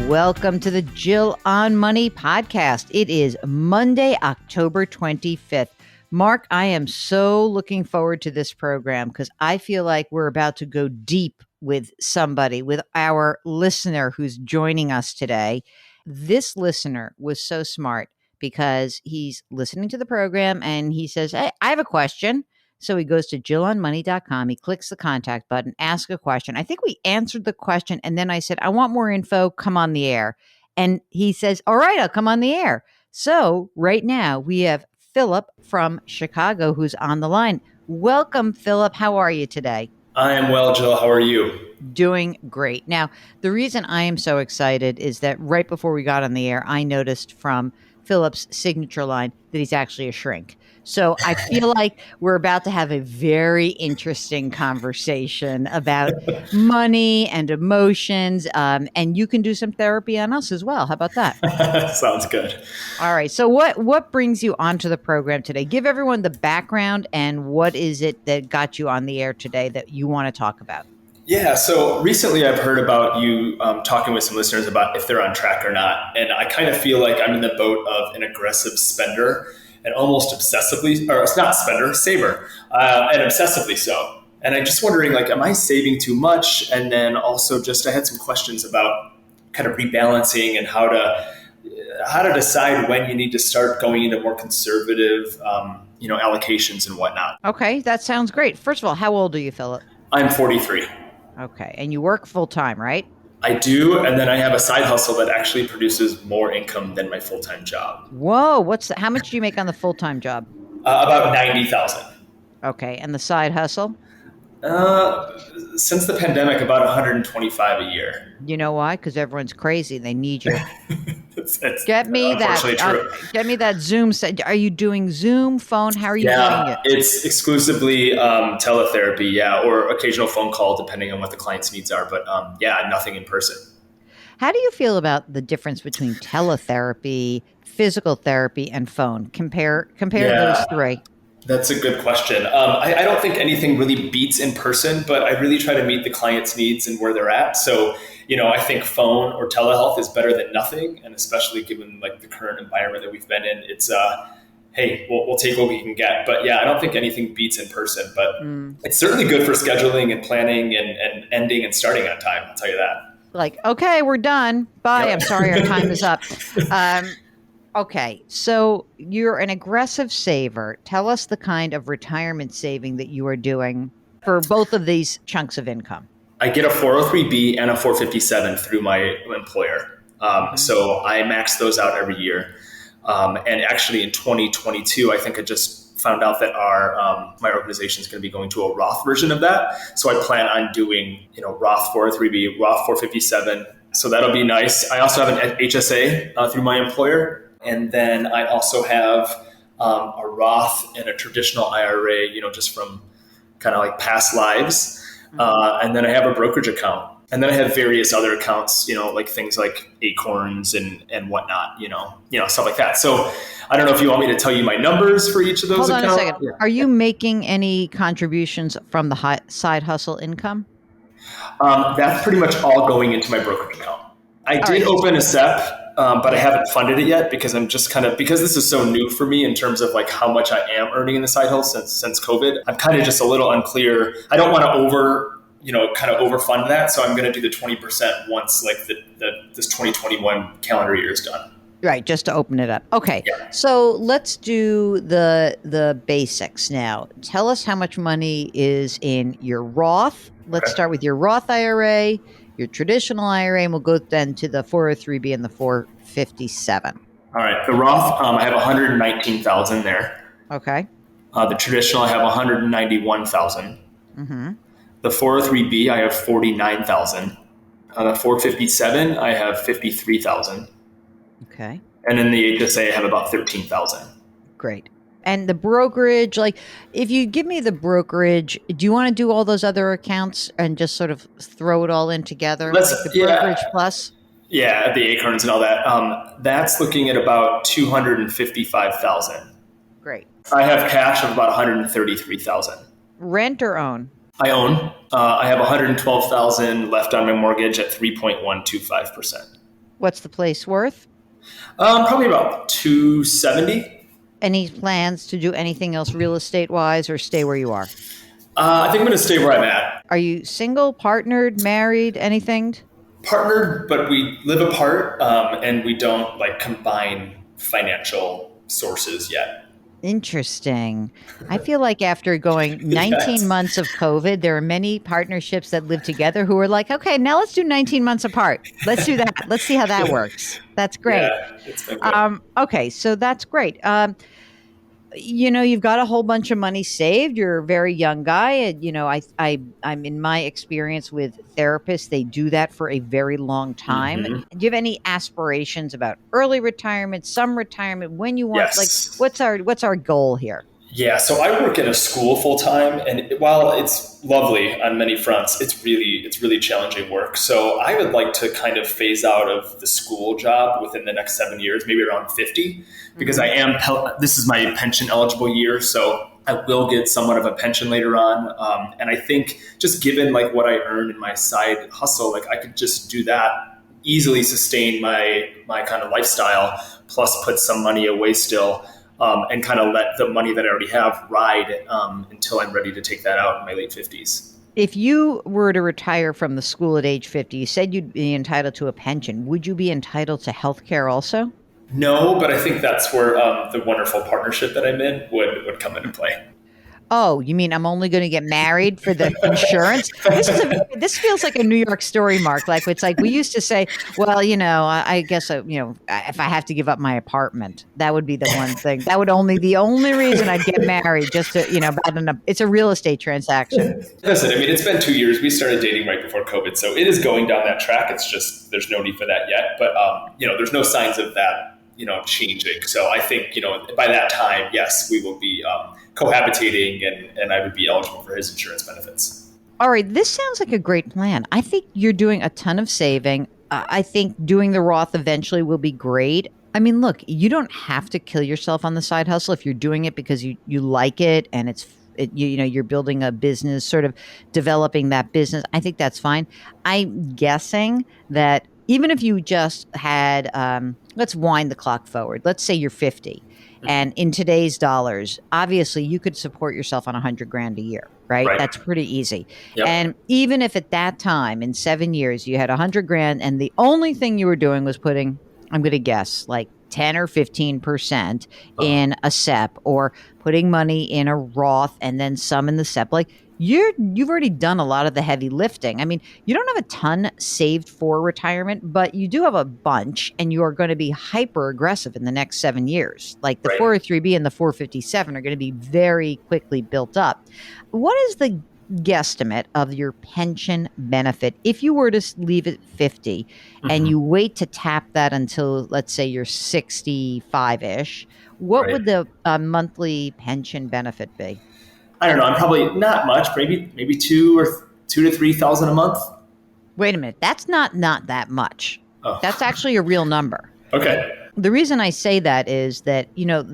Welcome to the Jill on Money podcast. It is Monday, October 25th. Mark, I am so looking forward to this program because I feel like we're about to go deep with somebody, with our listener who's joining us today. This listener was so smart because he's listening to the program and he says, hey, I have a question. So he goes to jillonmoney.com. He clicks the contact button, asks a question. I think we answered the question. And then I said, I want more info. Come on the air. And he says, all right, I'll come on the air. So right now we have Philip from Chicago who's on the line. Welcome, Philip. How are you today? I am well, Jill. How are you? Doing great. Now, the reason I am so excited is that right before we got on the air, I noticed from Philip's signature line that he's actually a shrink. So I feel like we're about to have a very interesting conversation about money and emotions. And you can do some therapy on us as well. How about that? Sounds good. All right. So what brings you onto the program today? Give everyone the background and what is it that got you on the air today that you want to talk about? Yeah, so recently I've heard about you talking with some listeners about if they're on track or not. And I kind of feel like I'm in the boat of an aggressive spender and almost obsessively, or it's not spender, saver, and obsessively so. And I'm just wondering, like, am I saving too much? And then also just I had some questions about kind of rebalancing and how to decide when you need to start going into more conservative, allocations and whatnot. Okay, that sounds great. First of all, how old are you, Philip? I'm 43. Okay, and you work full time, right? I do, and then I have a side hustle that actually produces more income than my full-time job. Whoa, how much do you make on the full-time job? About 90,000. Okay, and the side hustle? Since the pandemic, about 125 a year. You know why? Because everyone's crazy. They need you. It's Get me that Zoom. Are you doing Zoom, phone? How are you doing it? It's exclusively teletherapy, or occasional phone call, depending on what the client's needs are. But nothing in person. How do you feel about the difference between teletherapy, physical therapy, and phone? Compare those three. That's a good question. I don't think anything really beats in person, but I really try to meet the client's needs and where they're at. So, I think phone or telehealth is better than nothing. And especially given like the current environment that we've been in, it's, hey, we'll take what we can get. But I don't think anything beats in person, but it's certainly good for scheduling and planning and ending and starting on time. I'll tell you that. Like, okay, we're done. Bye. Yep. I'm sorry, our time is up. Okay, so you're an aggressive saver. Tell us the kind of retirement saving that you are doing for both of these chunks of income. I get a 403B and a 457 through my employer. So I max those out every year. And actually in 2022, I think I just found out that my organization is going to be going to a Roth version of that. So I plan on doing, Roth 403B, Roth 457. So that'll be nice. I also have an HSA through my employer. And then I also have a Roth and a traditional IRA, just from kind of like past lives. And then I have a brokerage account. And then I have various other accounts, like things like Acorns and whatnot, stuff like that. So I don't know if you want me to tell you my numbers for each of those accounts. Hold on a second. Yeah. Are you making any contributions from the side hustle income? That's pretty much all going into my brokerage account. I did open a SEP. But I haven't funded it yet because I'm just because this is so new for me in terms of like how much I am earning in the side hustle since COVID. I'm kind of just a little unclear. I don't want to overfund that. So I'm going to do the 20% once like this 2021 calendar year is done. Right. Just to open it up. Okay. Yeah. So let's do the basics now. Tell us how much money is in your Roth. Let's start with your Roth IRA, your traditional IRA, and we'll go then to the 403B and the 457. All right. The Roth, I have 119,000 there. Okay. The traditional, I have 191,000. Mm-hmm. The 403B, I have 49,000. The 457, I have 53,000. Okay. And then the HSA, I have about 13,000. Great. And the brokerage, like if you give me the brokerage, do you want to do all those other accounts and just sort of throw it all in together? Like the brokerage plus? Yeah, the Acorns and all that. That's looking at about 255,000. Great. I have cash of about 133,000. Rent or own? I own. I have 112,000 left on my mortgage at 3.125%. What's the place worth? Probably about 270. Any plans to do anything else real estate wise or stay where you are? I think I'm going to stay where I'm at. Are you single, partnered, married, anything? Partnered, but we live apart, and we don't like combine financial sources yet. Interesting. I feel like after going 19 Yes. months of COVID, there are many partnerships that live together who are like, okay, now let's do 19 months apart. Let's do that. Let's see how that works. That's great. Yeah, it's been good. Okay, so that's great. You've got a whole bunch of money saved. You're a very young guy, and I'm in my experience with therapists, they do that for a very long time. Hmm. Do you have any aspirations about early retirement, some retirement, when you want? Like, Yes. what's our goal here? Yeah, so I work in a school full time, and while it's lovely on many fronts, it's really challenging work. So I would like to kind of phase out of the school job within the next 7 years, maybe around 50, because Hmm. this is my pension eligible year, so I will get somewhat of a pension later on. And I think just given like what I earned in my side hustle, like I could just do that, easily sustain my kind of lifestyle, plus put some money away still, and kind of let the money that I already have ride, until I'm ready to take that out in my late 50s. If you were to retire from the school at age 50, you said you'd be entitled to a pension. Would you be entitled to health care also? No, but I think that's where the wonderful partnership that I'm in would come into play. Oh, you mean I'm only going to get married for the insurance? This feels like a New York story, Mark. Like it's like we used to say, well, I guess if I have to give up my apartment, that would be the one thing. That would only the only reason I'd get married, just to it's a real estate transaction. Listen, I mean, it's been 2 years. We started dating right before COVID, so it is going down that track. It's just there's no need for that yet, but there's no signs of that, changing. So I think by that time, yes, we will be cohabitating, and I would be eligible for his insurance benefits. All right, this sounds like a great plan. I think you're doing a ton of saving. I think doing the Roth eventually will be great. I mean, look, you don't have to kill yourself on the side hustle if you're doing it because you like it and you're building a business, sort of developing that business. I think that's fine. I'm guessing that even if you just had, let's wind the clock forward. Let's say you're 50. And in today's dollars, obviously you could support yourself on 100 grand a year, right? Right. That's pretty easy. Yep. And even if at that time in 7 years you had 100 grand and the only thing you were doing was putting, I'm going to guess, like 10 or 15% in a SEP, or putting money in a Roth and then some in the SEP, like you've already done a lot of the heavy lifting. I mean, you don't have a ton saved for retirement, but you do have a bunch, and you are going to be hyper aggressive in the next 7 years. Like the Right. 403b and the 457 are going to be very quickly built up. What is the guesstimate of your pension benefit if you were to leave it 50 and Mhm. you wait to tap that until, let's say, you're 65-ish? What Right. would the monthly pension benefit be? I don't know. I'm probably not much. Maybe 2 to 3 thousand a month. Wait a minute. That's not that much. Oh, That's actually a real number. okay. The reason I say that is that,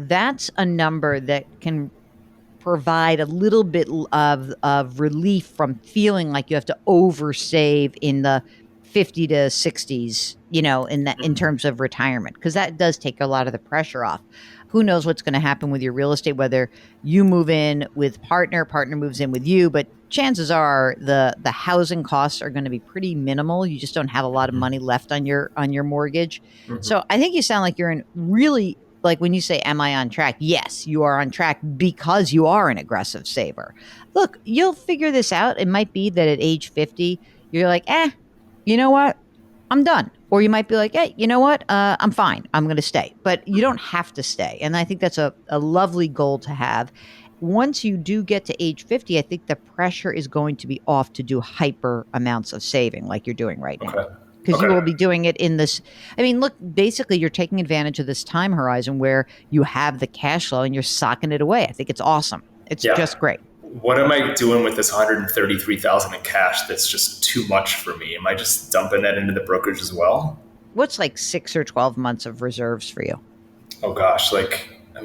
that's a number that can provide a little bit of relief from feeling like you have to oversave in the 50 to 60s, in terms of retirement, because that does take a lot of the pressure off. Who knows what's going to happen with your real estate, whether you move in with partner moves in with you, but chances are the housing costs are going to be pretty minimal. You just don't have a lot of money left on your mortgage. Mhm. So I think you sound like you're in really, like when you say, am I on track? Yes, you are on track because you are an aggressive saver. Look, you'll figure this out. It might be that at age 50, you're like, you know what? I'm done. Or you might be like, hey, you know what? I'm fine. I'm going to stay. But you don't have to stay. And I think that's a lovely goal to have. Once you do get to age 50, I think the pressure is going to be off to do hyper amounts of saving like you're doing right now. Okay. Because you Okay. will be doing it in this. I mean, look, basically, you're taking advantage of this time horizon where you have the cash flow and you're socking it away. I think it's awesome. It's Yeah. just great. What am I doing with this 133,000 in cash? That's just too much for me. Am I just dumping that into the brokerage as well? What's like 6 or 12 months of reserves for you? Oh gosh,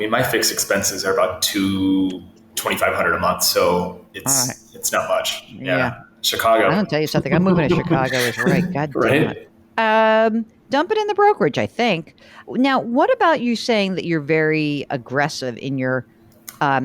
my fixed expenses are about 2,500 a month, so it's All right. it's not much. Yeah. Chicago. I'm gonna tell you something. I'm moving to Chicago is right. God damn Right? it. dump it in the brokerage, I think. Now, what about you saying that you're very aggressive in your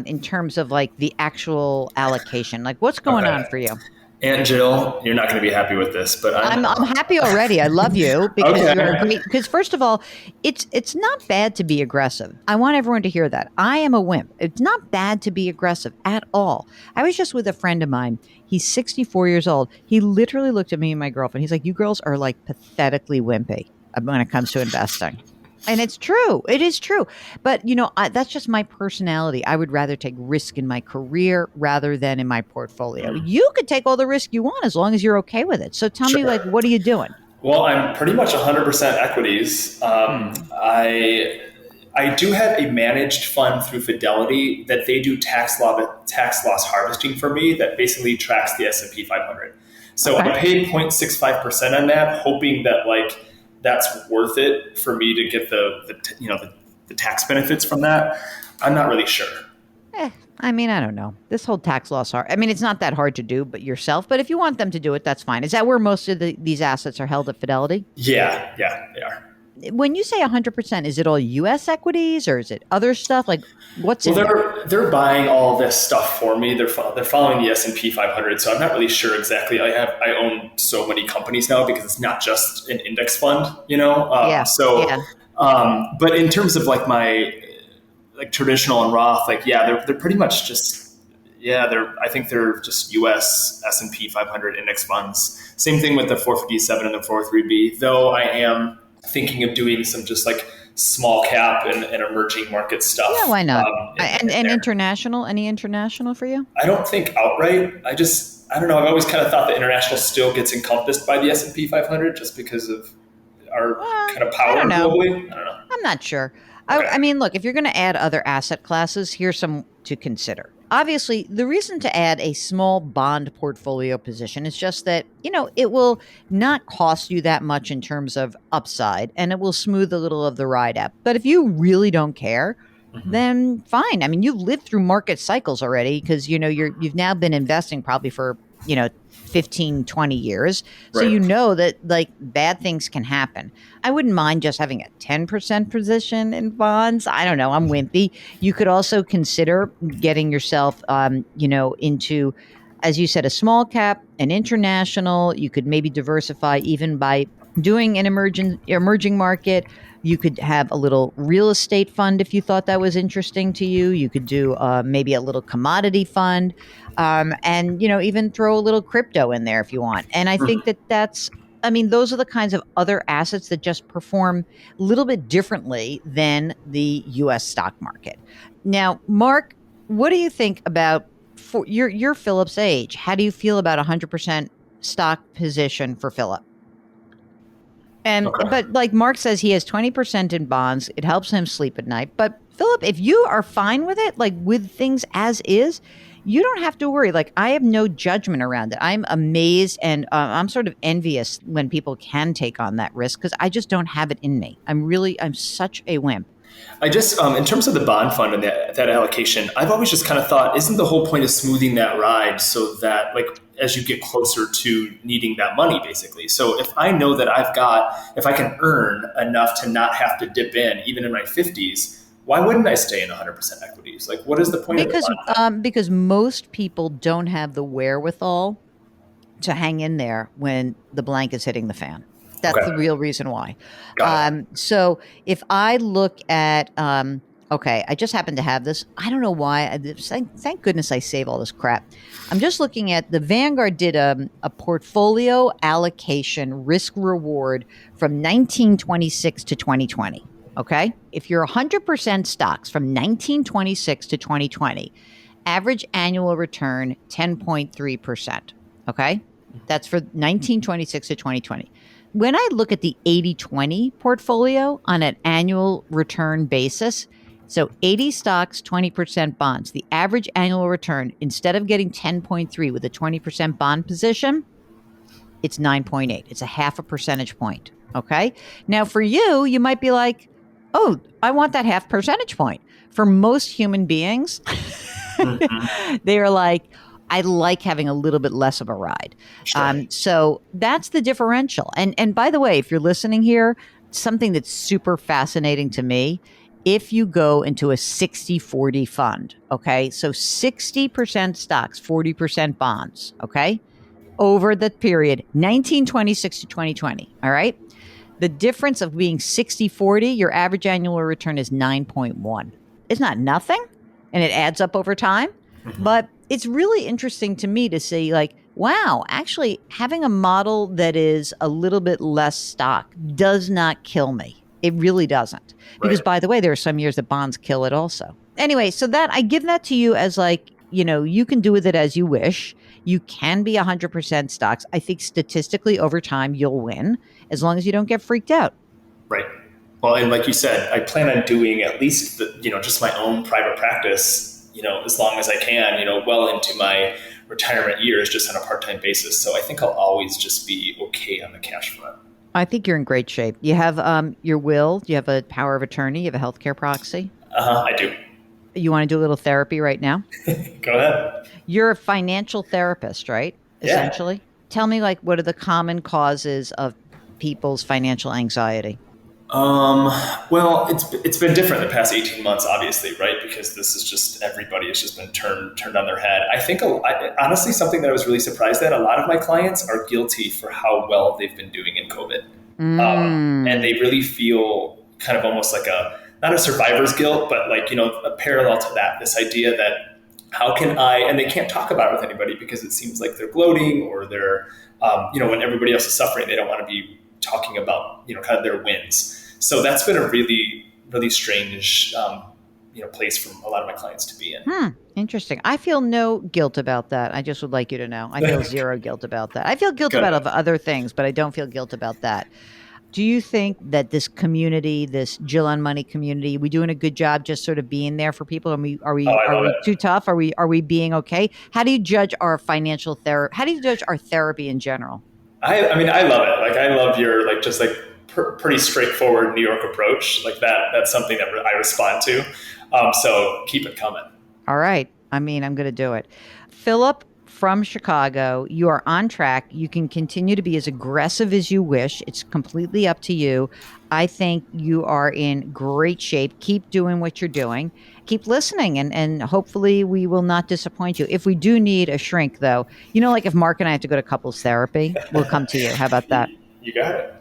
in terms of like the actual allocation? Like what's going Okay. on for you? Aunt Jill, you're not going to be happy with this, but I'm happy already. I love you because okay. you're a great because first of all, it's not bad to be aggressive. I want everyone to hear that. I am a wimp. It's not bad to be aggressive at all. I was just with a friend of mine. He's 64 years old. He literally looked at me and my girlfriend. He's like, "You girls are like pathetically wimpy when it comes to investing." And it's true. It is true. But, that's just my personality. I would rather take risk in my career rather than in my portfolio. You could take all the risk you want as long as you're okay with it. So tell me, like, Sure. what are you doing? Well, I'm pretty much 100% equities. Hmm. I do have a managed fund through Fidelity that they do tax loss harvesting for me that basically tracks the S&P 500. So Okay. I paid 0.65% on that, hoping that like that's worth it for me to get the tax benefits from that. I'm not really sure. I mean, I don't know. This whole tax loss I mean, it's not that hard to do, but yourself. But if you want them to do it, that's fine. Is that where most of these assets are held at Fidelity? Yeah, they are. When you say 100%, is it all U.S. equities or is it other stuff? Like, what's Well, in there? they're buying all this stuff for me. They're following the S&P 500, so I'm not really sure exactly. I own so many companies now because it's not just an index fund, you know. Yeah, yeah. But in terms of like my like traditional and Roth, like they're pretty much just I think they're just U.S. S&P 500 index funds. Same thing with the 457 and the 403b. Though I am thinking of doing some just like small cap and emerging market Yeah, stuff. why not? And In there. international? Any international for you? I don't think outright. I don't know. I've always kind of thought that international still gets encompassed by the S&P 500 just because of our kind of I power don't know. globally. I don't know. I'm not sure. Okay. I mean, look, if you're going to add other asset classes, here's some to consider. Obviously, the reason to add a small bond portfolio position is just that, it will not cost you that much in terms of upside and it will smooth a little of the ride out. But if you really don't care, Mhm. then fine. I mean, you've lived through market cycles already because, you've now been investing probably for, 15, 20 years. So Right. you know that like bad things can happen. I wouldn't mind just having a 10% position in bonds. I don't know. I'm wimpy. You could also consider getting yourself, into, as you said, a small cap, an international. You could maybe diversify even by doing an emerging market. You could have a little real estate fund if you thought that was interesting to you. You could do maybe a little commodity fund, and even throw a little crypto in there if you want. And I think that that's. I mean, those are the kinds of other assets that just perform a little bit differently than the U.S. stock market. Now, Mark, what do you think about for your Philip's age? How do you feel about 100% stock position for Philip? And Okay. but like Mark says, he has 20% in bonds. It helps him sleep at night. But Philip, if you are fine with it, like with things as is, you don't have to worry. Like I have no judgment around it. I'm amazed and I'm sort of envious when people can take on that risk because I just don't have it in me. I'm such a wimp. I just, in terms of the bond fund and that allocation, I've always just kind of thought, isn't the whole point of smoothing that ride so that, like, as you get closer to needing that money, basically? So if I know that if I can earn enough to not have to dip in, even in my 50s, why wouldn't I stay in 100% equities? Like, what is the point of the Because bond fund? because most people don't have the wherewithal to hang in there when the blank is hitting the fan. That's the Okay, real reason why. got it. So if I look at, okay, I just happen to have this. I don't know why. Thank goodness I save all this crap. I'm just looking at the Vanguard did a portfolio allocation risk reward from 1926 to 2020. Okay. If you're 100% stocks from 1926 to 2020, average annual return 10.3%. Okay. That's for 1926 to 2020. When I look at the 80/20 portfolio on an annual return basis, so 80 stocks, 20% bonds, the average annual return, instead of getting 10.3 with a 20% bond position, it's 9.8. It's a half a percentage point. Okay. Now, for you, you might be like, oh, I want that half percentage point. For most human beings, Mhm. they are like, I like having a little bit less of a ride. Sure. So that's the differential. And by the way, if you're listening here, something that's super fascinating to me, if you go into a 60-40 fund, okay? So 60% stocks, 40% bonds, okay? Over the period 1926 to 2020, all right? The difference of being 60-40, your average annual return is 9.1. It's not nothing, and it adds up over time. But it's really interesting to me to see, like, wow, actually having a model that is a little bit less stock does not kill me. It really doesn't. Because, Right. by the way, there are some years that bonds kill it also. Anyway, so that I give that to you as like, you can do with it as you wish. You can be 100% stocks. I think statistically over time, you'll win as long as you don't get freaked out. Right. Well, and like you said, I plan on doing at least just my own private practice, as long as I can, well into my retirement years, just on a part-time basis. So I think I'll always just be okay on the cash front. I think you're in great shape. You have your will. You have a power of attorney. You have a healthcare proxy. I do. You want to do a little therapy right now? Go ahead. You're a financial therapist, right? Yeah. Essentially. Tell me, like, what are the common causes of people's financial anxiety? Well, it's been different the past 18 months, obviously, right? Because this is just, everybody has just been turned on their head. I think, honestly, something that I was really surprised at, a lot of my clients are guilty for how well they've been doing in COVID. And they really feel kind of almost like not a survivor's guilt, but like, a parallel to that, this idea that how can and they can't talk about it with anybody because it seems like they're gloating, or they're, when everybody else is suffering, they don't want to be talking about, kind of their wins. So that's been a really, really strange, place for a lot of my clients to be in. Interesting. I feel no guilt about that. I just would like you to know. I feel zero guilt about that. I feel guilt Good. about other things, but I don't feel guilt about that. Do you think that this community, this Jill on Money community, we doing a good job just sort of being there for people? Are we too tough? Are we being okay? How do you judge our financial therapy? How do you judge our therapy in general? I mean, I love it. Like, I love your pretty straightforward New York approach. Like that's something that I respond to. So keep it coming. All right. I mean, I'm going to do it. Philip from Chicago, you are on track. You can continue to be as aggressive as you wish. It's completely up to you. I think you are in great shape. Keep doing what you're doing. Keep listening, and hopefully we will not disappoint you. If we do need a shrink, though, like if Mark and I have to go to couples therapy, we'll come to you. How about that? You got it.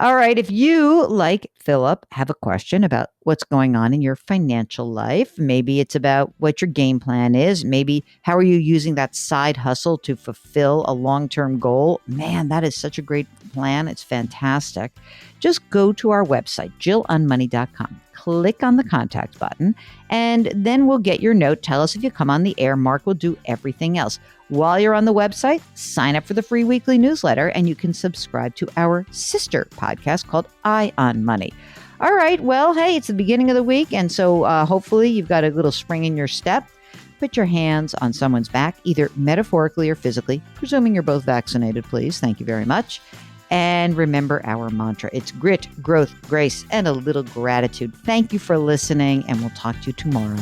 All right. If you, like Philip, have a question about what's going on in your financial life, maybe it's about what your game plan is. Maybe how are you using that side hustle to fulfill a long-term goal? Man, that is such a great plan. It's fantastic. Just go to our website, jillonmoney.com. Click on the contact button, and then we'll get your note. Tell us if you come on the air. Mark will do everything else. While you're on the website, sign up for the free weekly newsletter, and you can subscribe to our sister podcast called Eye on Money. All right. Well, hey, it's the beginning of the week, and so hopefully you've got a little spring in your step. Put your hands on someone's back, either metaphorically or physically, presuming you're both vaccinated, please. Thank you very much. And remember our mantra. It's grit, growth, grace, and a little gratitude. Thank you for listening, and we'll talk to you tomorrow.